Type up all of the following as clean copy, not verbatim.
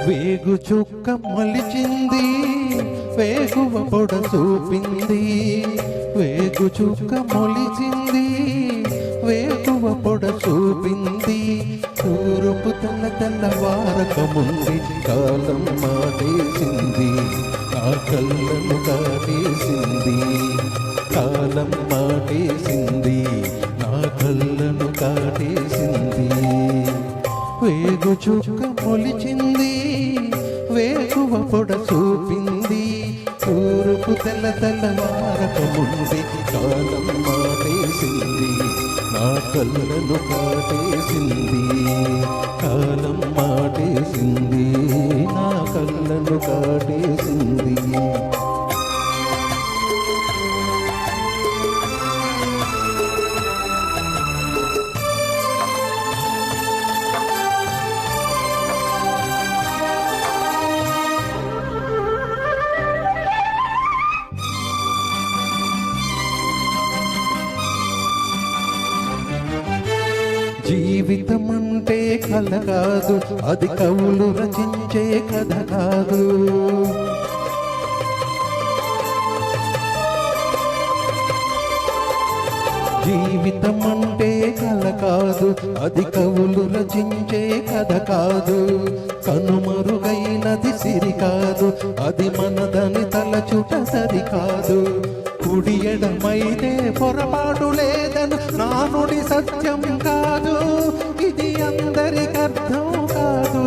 వేగు చుక్క మొలిచింది, వేగువ పొడ చూపింది. వేగు చుక్క మొలిచింది, వేగువ పొడ చూపింది. తూరుపు తెల్లవారకముంది, కాలం మాటేసింది, ఆ కళ్ళను కాటేసింది. కాలం మాటేసింది, నా కళ్ళను కాటేసింది. వేగు చుక్క మొలిచింది, వేగువ పొడ చూపింది. తూరుపు తెల్లవారకముందే కాలం మాటేసింది, నా కళ్ళను కాటేసింది. కాలం మాటేసింది, నా కళ్ళను కాటేసింది. జీవితం అంటే కళ కాదు, అది కవులు రచించే కథ కాదు. జీవితం అంటే కళ కాదు, అది కవులు రచించే కథ కాదు. కనుమరుగైనది సిరి కాదు, అది మనదని తలచుట సరి కాదు. కుడి ఎడమైతే పొరపాటు లేదను నానుడి సత్యం కాదు, ఇది అందరికి అర్థం కాదు.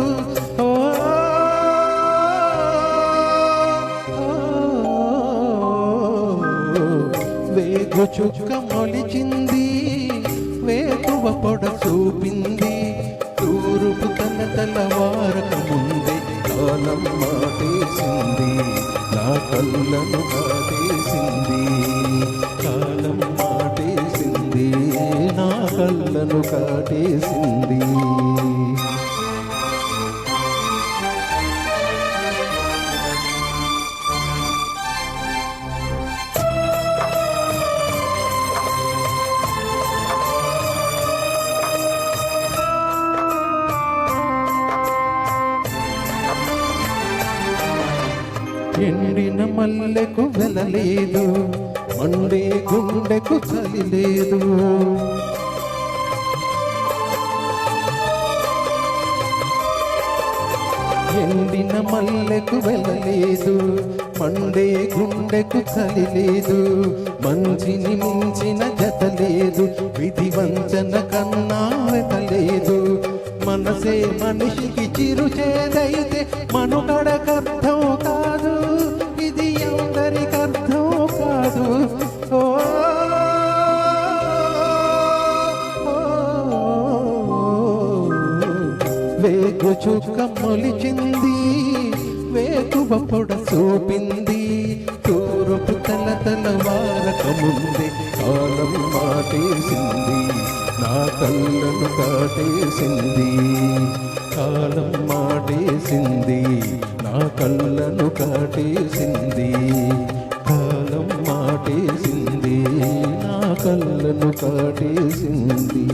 వేగు చుక్క మొలిచింది, వేగువ పొడ చూపింది. తూరుపు తెల్లవారకముందే కాలం మాటేసింది, నా కళ్ళను కాటేసింది. కాలం మాటేసింది, నా కళ్ళను కాటేసింది. ఎండిన మల్లెకు వెలలేదు, మండే గుండెకు చలి లేదు. ఎండిన మల్లెకు వెలలేదు, మండే గుండెకు చలి లేదు. మంచిని మించిన జత లేదు, విధి వంచన కన్నా వెతలేదు. మనసే మనిషికి చిరుచేదైతే మనుగడకర్థం కాదు, ఇది అందరికి అర్థం కాదు. వేగు చుక్క మొలిచింది, వేగువ పొడ చూపింది. తూరుపు తెల్లవారకముందే కాలం మాటేసింది, నా కళ్ళను కాటేసింది. కాలం మాటేసింది, నా కళ్ళను కాటేసింది. కాలం మాటేసింది, నా కళ్ళను కాటేసింది.